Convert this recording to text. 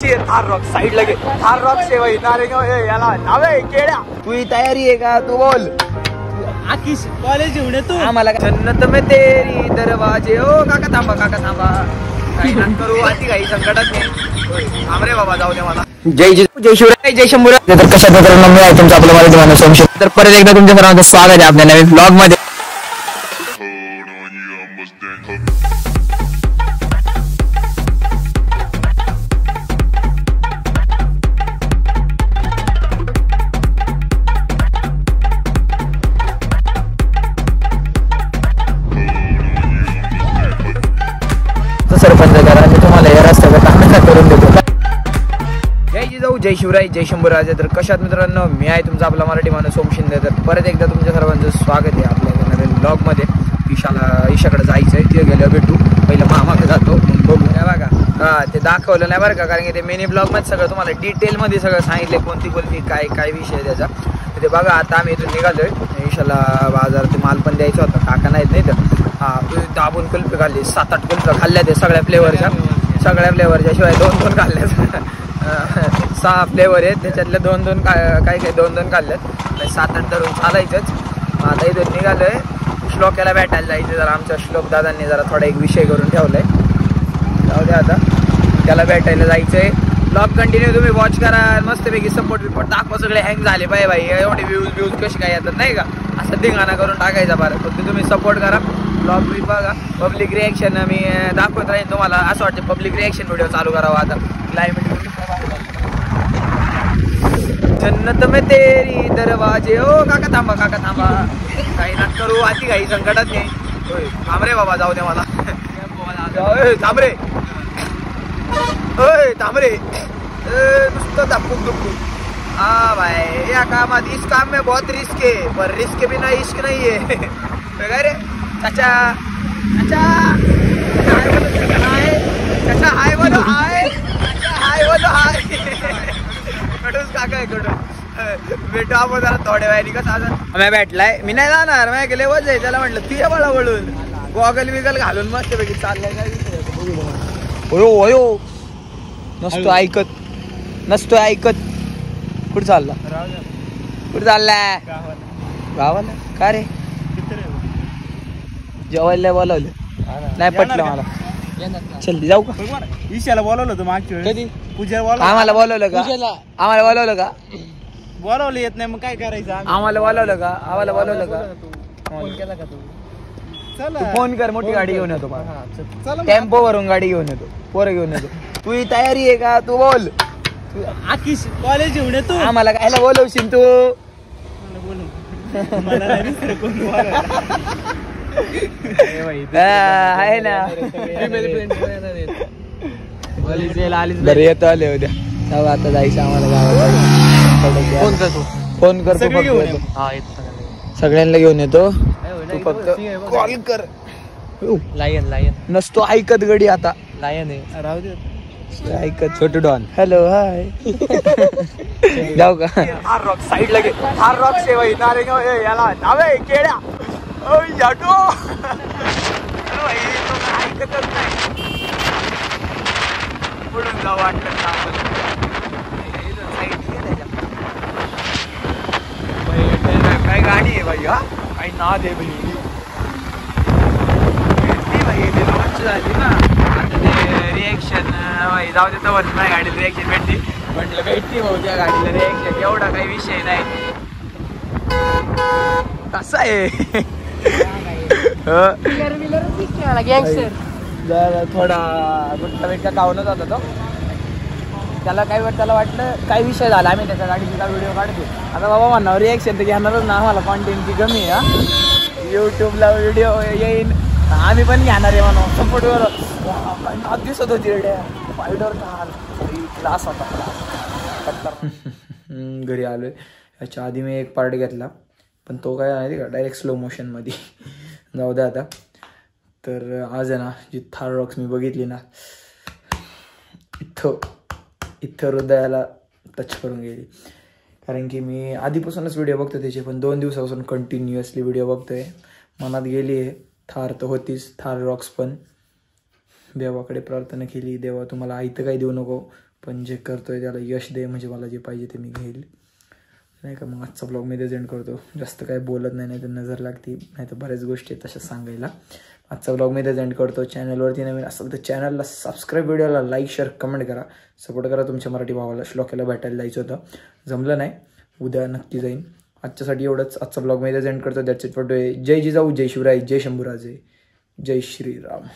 Thar rock side लगे Thar rock से वही नारेंगे याला नावे केड्या तू तयारी आहे का तू बोल आकिश कॉलेज घेऊन तू आम्हाला जन्नत में तेरी दरवाजे ओ काका थांबा काही ना करू अति काही संकटात नाही थांबरे बाबा जाऊ दे मला जय शिवराय जय शंभूराय तर कशा प्रकारे मी आहे तुमचं आपलं मराठी माणूस संशय तर परत एकदा तुमच्या सर्वांचं स्वागत आहे आपल्या नवीन ब्लॉग मध्ये सरपंच करा तुम्हाला या रस्त्यावर काम करून देतो जय जिजाऊ जय शिवराय जय शंभूराज तर कशात मित्रांनो मी आहे तुमचा आपला मराठी माणूस सोम शिंदे तर परत एकदा तुमच्या सर्वांचं स्वागत आहे आपल्या नवीन ब्लॉग मध्ये ईशाकडे जायचंय तिथे गेल्यावर भेटू पहिलं मामाकडे जातो मग बघू नाही बघा हा ते दाखवलं नाही बरं का कारण की ते मिनी ब्लॉग मध्ये सगळं तुम्हाला डिटेल मध्ये सगळं सांगितलं कोणती काय विषय त्याचा ते बघा आता आम्ही इथून निघालोय ईशाला बाजार ते माल पण द्यायचा होता काका नाही तर हा दाबून कुल्फी खाल्ली 7-8 कुल्फ्या खाल्ल्या ते सगळ्या फ्लेवरच्या शिवाय 2 खाल्ल्यात 6 फ्लेवर आहेत त्याच्यातल्या 2 काही 2 खाल्ल्यात 7-8 धरून चालायचंच आता इथून निघालोय श्लोकाला भेटायला जायचं जरा आमच्या श्लोक दादांनी जरा थोडा एक विषय करून ठेवलाय जाऊ दे आता त्याला भेटायला जायचंय ब्लॉग कंटिन्यू तुम्ही वॉच करा मस्तपैकी सपोर्ट दाखवा सगळे हँग झाले भाई एवढे व्ह्यूज कशी काय येतात नाही का असं धिंगाणा करून टाकायचा बरं फक्त तुम्ही सपोर्ट करा ब्लॉग बी बघा पब्लिक रिएक्शन मी दाखवत राहीन तुम्हाला असं वाटतं पब्लिक रिएक्शन व्हिडिओ चालू करावा आता क्लायमेट जन्नत में तेरी दरवाजे ओ काका थांबा काही ना करू अति काही संकटात नाही थांबरे बाबा जाऊ दे मला थांबरे थांबरे नुसतं धपकूक हाँ भाई या कामात इस काम में बहुत रिस्क है पर रिस्क बिना इश्क नहीं है रे चाचा हाय बोलो हाय कडूस काका आहे कडूस भेटू आपण जरा थोड्या वेळाने कसं आता मी भेटलाय मी नाही जाणार मी गेले वज आहे त्याला म्हटलं तू ये मला वळून गॉगल बिगल घालून मस्त पैकी चाललाय काय ओयो नसतो ऐकत कुठं चाललाय गावाला का रे जेवायला बोलावलं नाही पटलं मला चल जाऊ का ईशाला बोलवलं होतं मागच्या कधी पूजा आम्हाला बोलवलं का बोलवलं येत नाही मग काय करायचं आम्हाला बोलवलं का फोन केला का तू फोन कर मोठी गाडी घेऊन येतो टेम्पो वरून गाडी घेऊन येतो पोरं घेऊन येतो तू तयारी आहे का तू बोल आकिश कॉलेज घेऊन तू आम्हाला कायला बोलवशील तू आहे ना बरं येतो आले उद्या आता जायचं आम्हाला गावात फोन कर सगळ्यांना घेऊन येतो तू फक्त कॉल कर लायन नसतो ऐकत गडी आता लायन आहे राहू दे ऐकत छोटू डॉन हॅलो हाय जाऊ का थार रॉक साइड लगे थार रॉक से वही नारेंगे याला नावे केड्या याटो ऐकतच नाही पुढून जाऊ वाटलं काय गाडी आहे भाई हा काही ना दे भाई झाली ना आता ते रिएक्शन जाऊ दे तर नाही गाडीला रिएक्शन भेटली म्हटलं भेटली भाऊ त्या गाडीला रिएक्शन एवढा काही विषय नाही कसा आहे थोडा गुटखा खाऊनच होता तो त्याला वाटलं काय विषय झाला आम्ही त्याच्या गाडीचा व्हिडिओ काढतो आता बाबा म्हणा रिएक्शन तर घेणारच ना आम्हाला कॉन्टेंटची कमी आहे युट्यूबला व्हिडिओ येईन आम्ही पण घेणार आहे म्हणून सपोर्टवर दिसत होती क्लास होता घरी आलोय याच्या आधी मी एक पार्ट घेतला पण तो काय आहे का डायरेक्ट स्लो मोशन मध्ये जाऊ द्या आता तर आज आहे ना जी थार रॉक्स मी बघितली ना इथं हृदयाला टच करून गेली कारण की मी आधीपासूनच व्हिडिओ बघतो त्याचे पण 2 दिवसापासून कंटिन्युअसली व्हिडिओ बघतोय मनात गेली आहे थार तर होतीच थार रॉक्स पण देवाकडे प्रार्थना केली देवा तुम्हाला आयतं काही देऊ नको पण जे करतोय त्याला यश दे, म्हणजे मला जे पाहिजे ते मी घेईल नाही का. मग आजचा ब्लॉग मी इथेच एंड करतो. जास्त काय बोलत नाही तर नजर लागते, नाही तर बऱ्याच गोष्टी आहेत तशा सांगायला. आजचा ब्लॉग मी इथेच एंड करतो. चॅनलवरती नवीन असेल तर चॅनलला सबस्क्राईब, व्हिडिओला लाईक, शेअर, कमेंट करा, सपोर्ट करा. तुमच्या मराठी भावाला श्लोक्याला भेटायला जायचं होतं, जमलं नाही, उद्या नक्की जाईन. आजच्यासाठी एवढंच. आजचा ब्लॉग मी इथेच एंड करतो. That's it for today. जय जिजाऊ, जय शिवराय, जय शंभूराजे, जय श्रीराम.